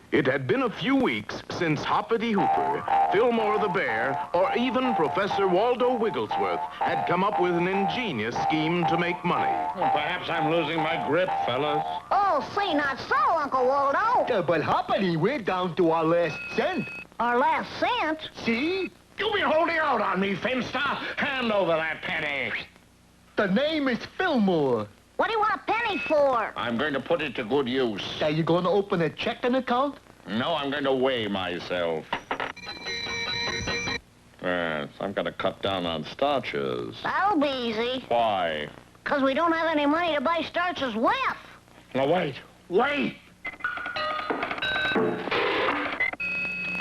It had been a few weeks since Hoppity Hooper, Fillmore the Bear, or even Professor Waldo Wigglesworth had come up with an ingenious scheme to make money. Well, perhaps I'm losing my grip, fellas. Oh, say not so, Uncle Waldo. But Hoppity, we're down to our last cent. Our last cent? See? You be holding out on me, Finster. Hand over that penny. The name is Fillmore. What do you want a penny for? I'm going to put it to good use. Are you going to open a checking account? No, I'm going to weigh myself. Yes, I'm going to cut down on starches. That'll be easy. Why? 'Cause we don't have any money to buy starches with. Now, wait.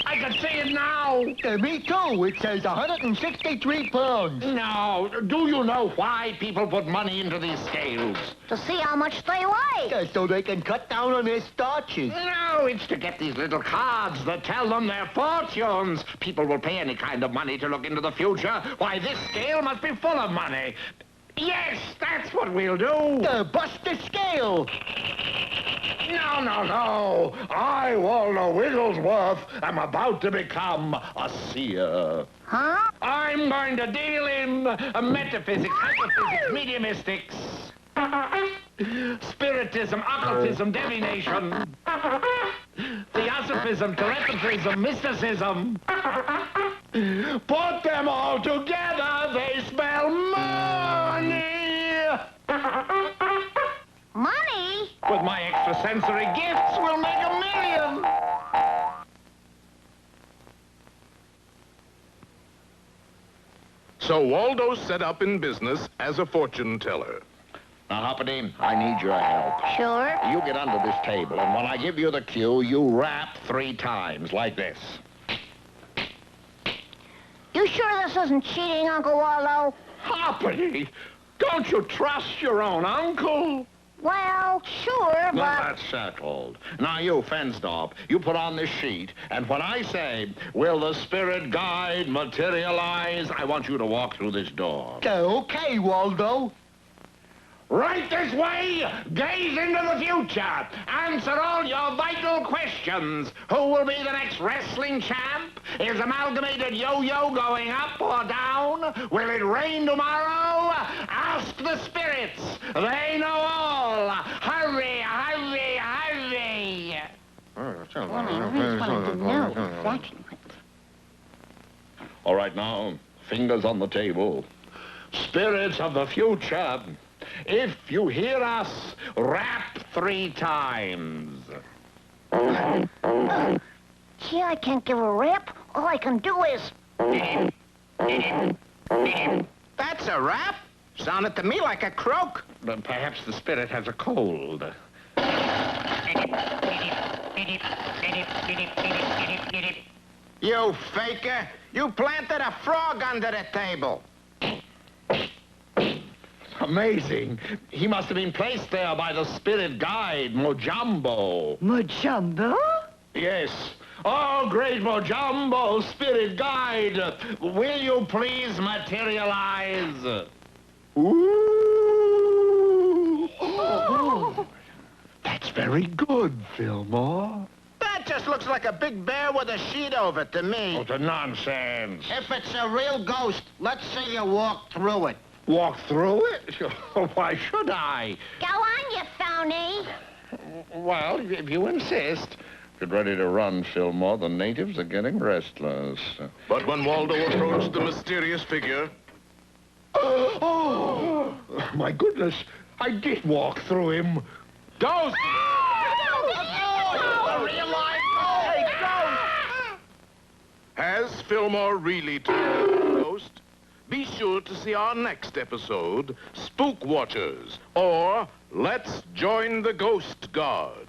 I can see it now. Me too. It says 163 pounds. No, do you know why people put money into these scales? To see how much they weigh. So they can cut down on their starches. No, it's to get these little cards that tell them their fortunes. People will pay any kind of money to look into the future. Why, this scale must be full of money. Yes, that's what we'll do. Bust the scale. No. I, Waldo Wigglesworth, am about to become a seer. Huh? I'm going to deal in metaphysics, hypophysics, mediumistics, spiritism, occultism, divination, theosophism, telepathism, mysticism. Put them all together, they spell money. Money? With my extrasensory gifts, we'll make $1 million. So Waldo set up in business as a fortune teller. Now, Hoppity, I need your help. Sure. You get under this table, and when I give you the cue, you rap 3 times, like this. You sure this isn't cheating, Uncle Waldo? Hoppity, don't you trust your own uncle? Well, sure, Well, but... that's settled. Now, you, Fensdorp, you put on this sheet, and when I say, will the spirit guide materialize, I want you to walk through this door. Okay, Waldo. Right this way, gaze into the future, answer all your vital questions. Who will be the next wrestling champ? Is Amalgamated Yo-Yo going up or down? Will it rain tomorrow? Ask the spirits. They know all. Hurry. All right, now, fingers on the table. Spirits of the future, if you hear us, rap 3 times. Gee, I can't give a rap. All I can do is... That's a rap. Sounded to me like a croak. But perhaps the spirit has a cold. You faker. You planted a frog under the table. Amazing. He must have been placed there by the spirit guide, Mojambo. Mojambo? Yes. Oh, great Mojambo, spirit guide, will you please materialize? Ooh. Oh. That's very good, Fillmore. That just looks like a big bear with a sheet over to me. Oh, the nonsense. If it's a real ghost, let's see you walk through it. Walk through it? Why should I? Go on, you phony. Well, if you insist. Get ready to run, Fillmore. The natives are getting restless. But when Waldo approached the mysterious figure... Oh, my goodness. I did walk through him. Ghost! A real life ghost! Hey, ghost! Has Fillmore really turned into a ghost? be sure to see our next episode, Spook Watchers, or Let's Join the Ghost Guard.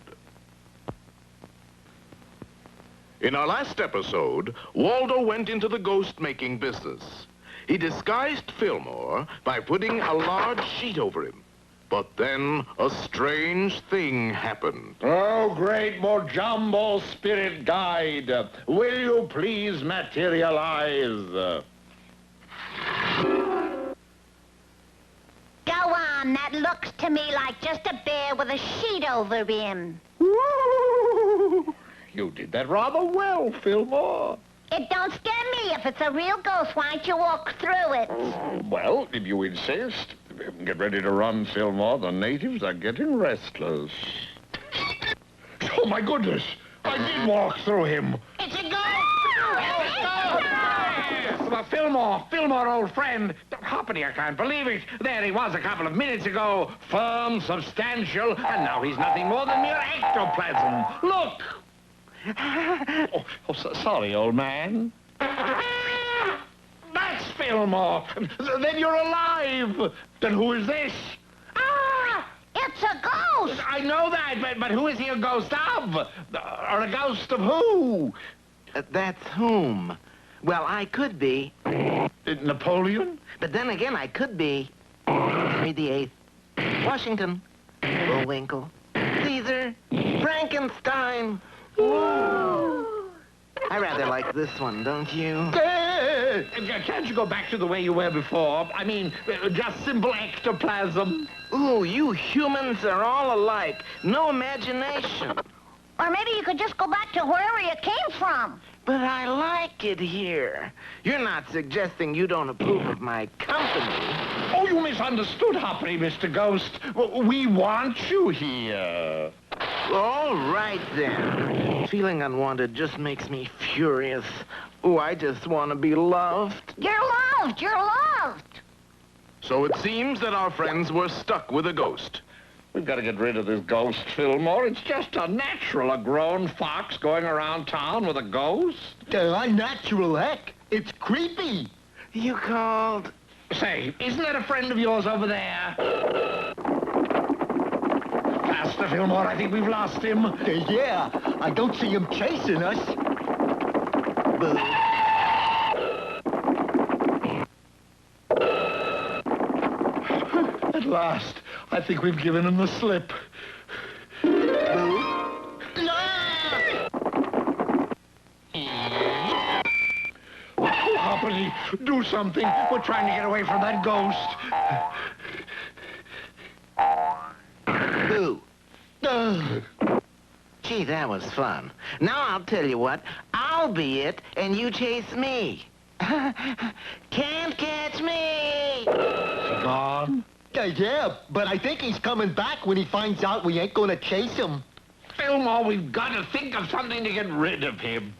In our last episode, Waldo went into the ghost-making business. He disguised Fillmore by putting a large sheet over him. But then a strange thing happened. Oh, great Mojambo spirit guide, will you please materialize? Go on, that looks to me like just a bear with a sheet over him. Woo! You did that rather well, Fillmore. It don't scare me. If it's a real ghost, why don't you walk through it? Well, if you insist. Get ready to run, Fillmore. The natives are getting restless. Oh, my goodness. I did walk through him. It's a ghost! Well, Fillmore, old friend. Hoppity, I can't believe it. There he was a couple of minutes ago. Firm, substantial, and now he's nothing more than mere ectoplasm. Look! Sorry, old man. That's Fillmore. Then you're alive. Then who is this? Ah! It's a ghost! I know that, but who is he a ghost of? Or a ghost of who? That's whom? Well, I could be. Napoleon? But then again, I could be Henry VIII, Washington, Bullwinkle, Caesar, Frankenstein. Ooh. I rather like this one, don't you? Can't you go back to the way you were before? I mean, just simple ectoplasm. Ooh, you humans are all alike. No imagination. Or maybe you could just go back to wherever you came from. But I like it here. You're not suggesting you don't approve of my company. Oh, you misunderstood, Hoppity, Mr. Ghost. We want you here. All right, then. Feeling unwanted just makes me furious. Oh, I just want to be loved. You're loved! You're loved! So it seems that our friends were stuck with a ghost. We've got to get rid of this ghost, Fillmore. It's just unnatural, a grown fox going around town with a ghost. Unnatural, heck. It's creepy. You called? Say, isn't that a friend of yours over there? Faster, Fillmore. I think we've lost him. Yeah, I don't see him chasing us. Boo. At last, I think we've given him the slip. Oh, Hoppity, do something. We're trying to get away from that ghost. Boo. Gee, that was fun. Now I'll tell you what. I'll be it, and you chase me. Can't catch me. Gone? Yeah, but I think he's coming back when he finds out we ain't gonna chase him. Fillmore, we've got to think of something to get rid of him.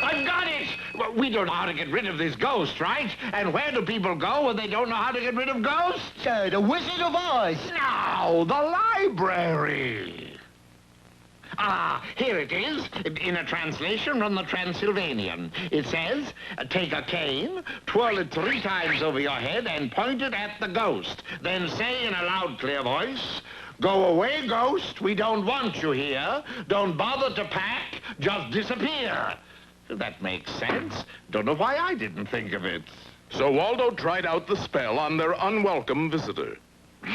I've got it! Well, we don't know how to get rid of this ghost, right? And where do people go when they don't know how to get rid of ghosts? The Wizard of Oz. No, the library. Ah, here it is, in a translation from the Transylvanian. It says, take a cane, twirl it 3 times over your head, and point it at the ghost. Then say in a loud, clear voice, go away, ghost, we don't want you here. Don't bother to pack, just disappear. That makes sense. Don't know why I didn't think of it. So Waldo tried out the spell on their unwelcome visitor.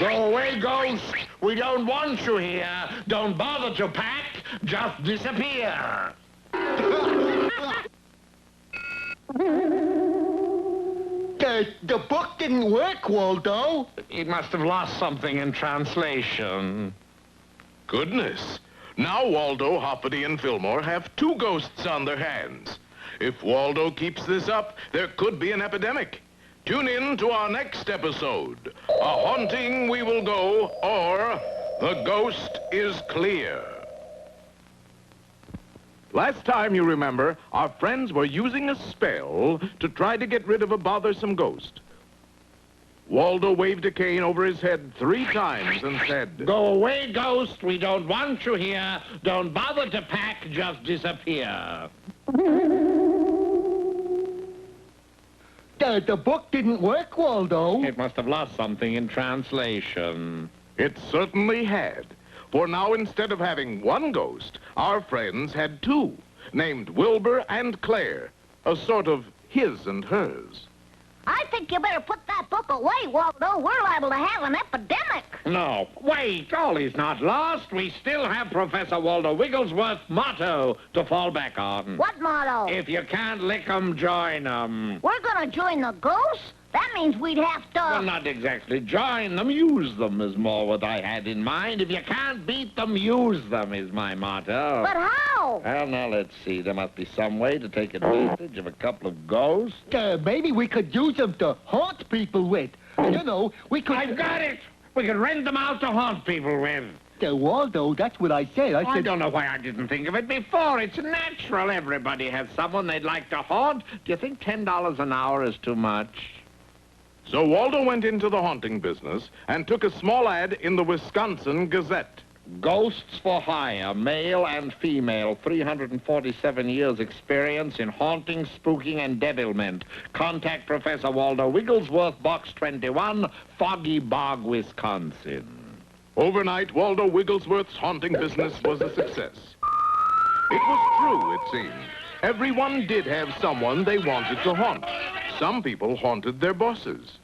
Go away, ghost. We don't want you here. Don't bother to pack. Just disappear. The book didn't work, Waldo. It must have lost something in translation. Goodness. Now Waldo, Hoppity, and Fillmore have 2 ghosts on their hands. If Waldo keeps this up, there could be an epidemic. Tune in to our next episode. A haunting we will go, or the ghost is clear. Last time, you remember, our friends were using a spell to try to get rid of a bothersome ghost. Waldo waved a cane over his head 3 times and said, Go away, ghost. We don't want you here. Don't bother to pack. Just disappear. The book didn't work, Waldo. It must have lost something in translation. It certainly had. For now, instead of having one ghost, our friends had two, named Wilbur and Claire, a sort of his and hers. I think you better put that book away, Waldo. We're liable to have an epidemic. No, wait, all is not lost. We still have Professor Waldo Wigglesworth's motto to fall back on. What motto? If you can't lick 'em, join 'em. We're gonna join the ghosts? That means we'd have to... Well, not exactly join them, use them is more what I had in mind. If you can't beat them, use them is my motto. But how? Well, now, let's see. There must be some way to take advantage of a couple of ghosts. Maybe we could use them to haunt people with. You know, we could... I've got it! We could rent them out to haunt people with. Waldo, that's what I said. I I said... don't know why I didn't think of it before. It's natural. Everybody has someone they'd like to haunt. Do you think $10 an hour is too much? So Waldo went into the haunting business and took a small ad in the Wisconsin Gazette. Ghosts for hire, male and female, 347 years experience in haunting, spooking, and devilment. Contact Professor Waldo Wigglesworth, Box 21, Foggy Bog, Wisconsin. Overnight, Waldo Wigglesworth's haunting business was a success. It was true, it seemed. Everyone did have someone they wanted to haunt. Some people haunted their bosses.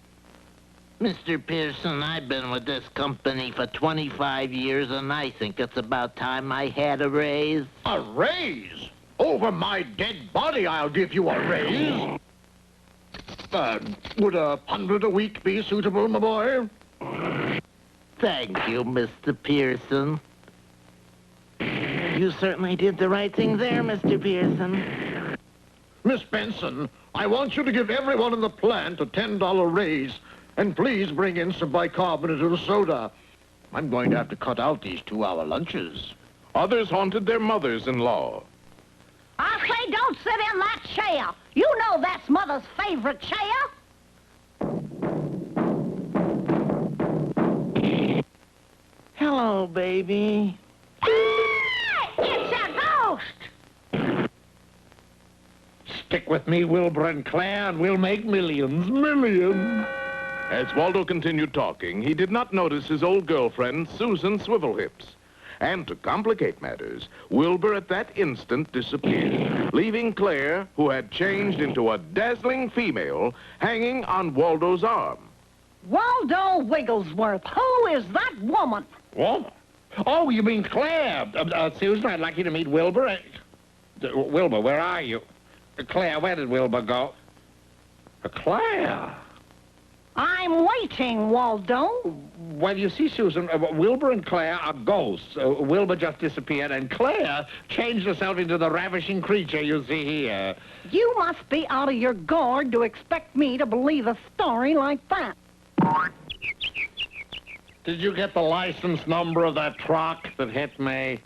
Mr. Pearson, I've been with this company for 25 years, and I think it's about time I had a raise. A raise? Over my dead body, I'll give you a raise. Would $100 a week be suitable, my boy? Thank you, Mr. Pearson. You certainly did the right thing there, Mr. Pearson. Miss Benson, I want you to give everyone in the plant a $10 raise. And please bring in some bicarbonate soda. I'm going to have to cut out these 2-hour lunches. Others haunted their mothers-in-law. I say don't sit in that chair. You know that's Mother's favorite chair. Hello, baby. It's a ghost. Stick with me, Wilbur and Claire, and we'll make millions. Millions. As Waldo continued talking, he did not notice his old girlfriend, Susan Swivelhips. And to complicate matters, Wilbur at that instant disappeared, leaving Claire, who had changed into a dazzling female, hanging on Waldo's arm. Waldo Wigglesworth, who is that woman? Woman? Oh, you mean Claire. Susan, I'd like you to meet Wilbur. Wilbur, where are you? Claire, where did Wilbur go? Claire. I'm waiting, Waldo. Well, you see, Susan, Wilbur and Claire are ghosts. Wilbur just disappeared, and Claire changed herself into the ravishing creature you see here. You must be out of your gourd to expect me to believe a story like that. Did you get the license number of that truck that hit me?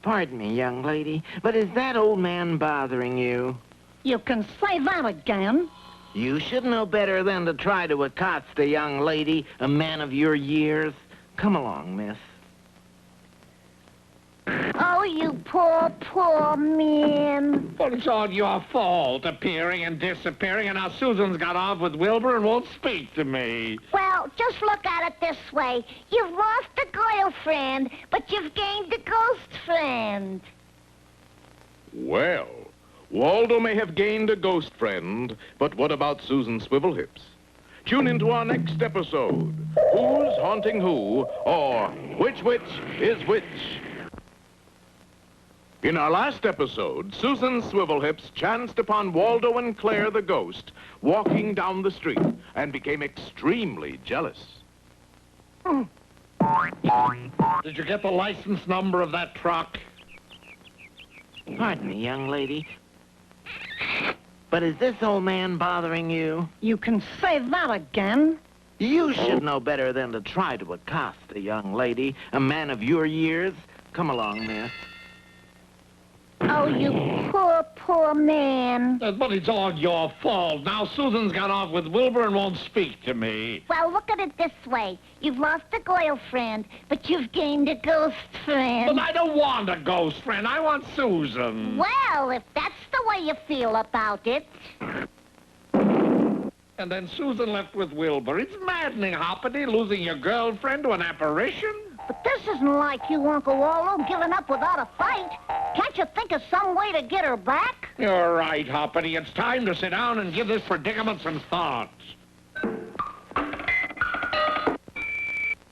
Pardon me, young lady, but is that old man bothering you? You can say that again. You should know better than to try to accost a young lady, a man of your years. Come along, miss. Oh, you poor, poor man. Well, it's all your fault, appearing and disappearing, and now Susan's got off with Wilbur and won't speak to me. Well, just look at it this way. You've lost a girlfriend, but you've gained a ghost friend. Well, Waldo may have gained a ghost friend, but what about Susan Swivelhips? Tune into our next episode. Who's haunting who, or which is which? In our last episode, Susan Swivelhips chanced upon Waldo and Claire the ghost walking down the street and became extremely jealous. Did you get the license number of that truck? Pardon me, young lady. But is this old man bothering you? You can say that again. You should know better than to try to accost a young lady, a man of your years. Come along, miss. Oh, you poor, poor man. But it's all your fault. Now Susan's got off with Wilbur and won't speak to me. Well, look at it this way. You've lost a girlfriend, but you've gained a ghost friend. But I don't want a ghost friend. I want Susan. Well, if that's the way you feel about it. And then Susan left with Wilbur. It's maddening, Hoppity, losing your girlfriend to an apparition. But this isn't like you, Uncle Waldo, giving up without a fight. Can't you think of some way to get her back? You're right, Hoppity. It's time to sit down and give this predicament some thought.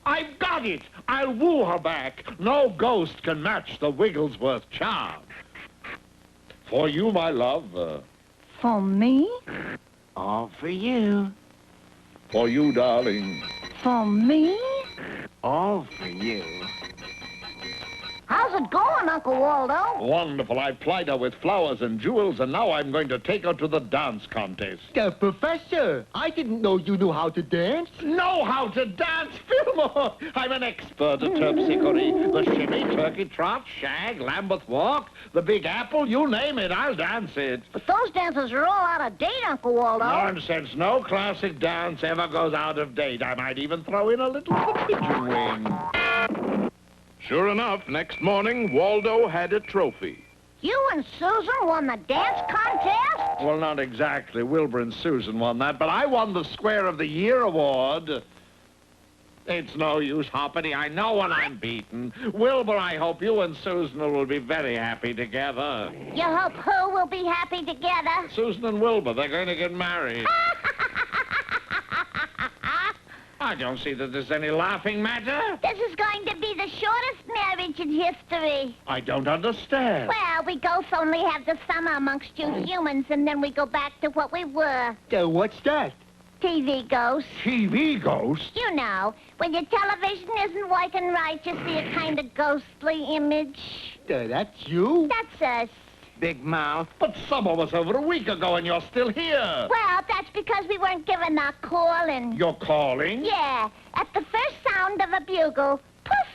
I've got it! I'll woo her back. No ghost can match the Wigglesworth charm. For you, my love. For me? All for you. For you, darling. For me? All for you. How's it going, Uncle Waldo? Wonderful. I plied her with flowers and jewels, and now I'm going to take her to the dance contest. Professor, I didn't know you knew how to dance. Know how to dance, Fillmore! I'm an expert at terpsichore. The shimmy, turkey trot, shag, Lambeth walk, the big apple, you name it, I'll dance it. But those dances are all out of date, Uncle Waldo. Nonsense. No classic dance ever goes out of date. I might even throw in a little of the pigeon wing. Sure enough, next morning, Waldo had a trophy. You and Susan won the dance contest? Well, not exactly. Wilbur and Susan won that, but I won the Square of the Year award. It's no use, Hoppity. I know when I'm beaten. Wilbur, I hope you and Susan will be very happy together. You hope who will be happy together? Susan and Wilbur, they're going to get married. I don't see that there's any laughing matter. This is going to be the shortest marriage in history. I don't understand. Well, we ghosts only have the summer amongst you humans, and then we go back to what we were. What's that? TV ghosts. TV ghost? You know, when your television isn't working right, you see a kind of ghostly image. That's you? That's us. Big mouth. But summer was over a week ago and you're still here. Well, that's because we weren't given our calling. You're calling? Yeah, at the first sound of a bugle, poof,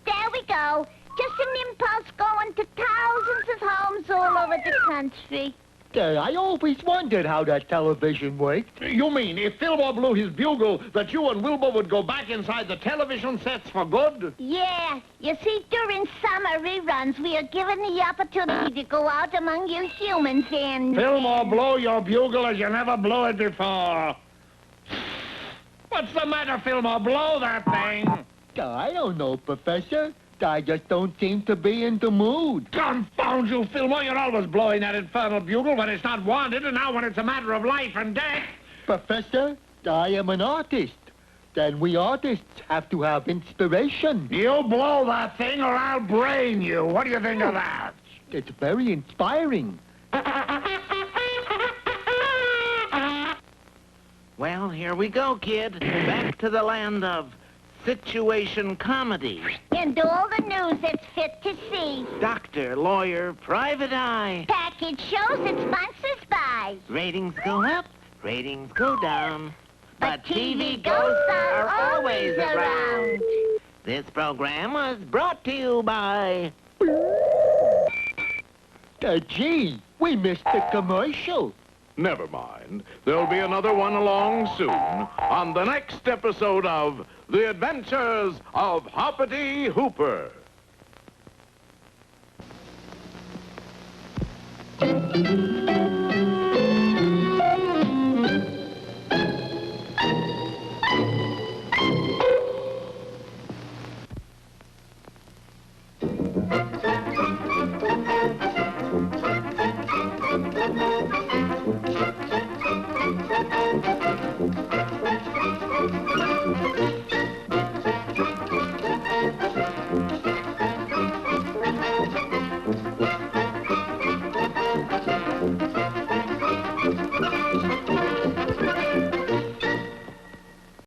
there we go. Just an impulse going to thousands of homes all over the country. I always wondered how that television worked. You mean if Fillmore blew his bugle that you and Wilbur would go back inside the television sets for good? Yeah, you see, during summer reruns, we are given the opportunity to go out among you humans and... Fillmore, blow your bugle as you never blew it before. What's the matter, Fillmore? Blow that thing. I don't know, Professor. I just don't seem to be in the mood. Confound you, Fillmore. You're always blowing that infernal bugle when it's not wanted, and now when it's a matter of life and death. Professor, I am an artist. Then we artists have to have inspiration. You blow that thing or I'll brain you. What do you think of that? It's very inspiring. Well, here we go, kid. Back to the land of situation comedy. And all the news that's fit to see. Doctor, lawyer, private eye. Package shows that sponsors buy. Ratings go up, ratings go down. But TV ghosts are always around. This program was brought to you by... Gee, we missed the commercial. Never mind. There'll be another one along soon on the next episode of The Adventures of Hoppity Hooper.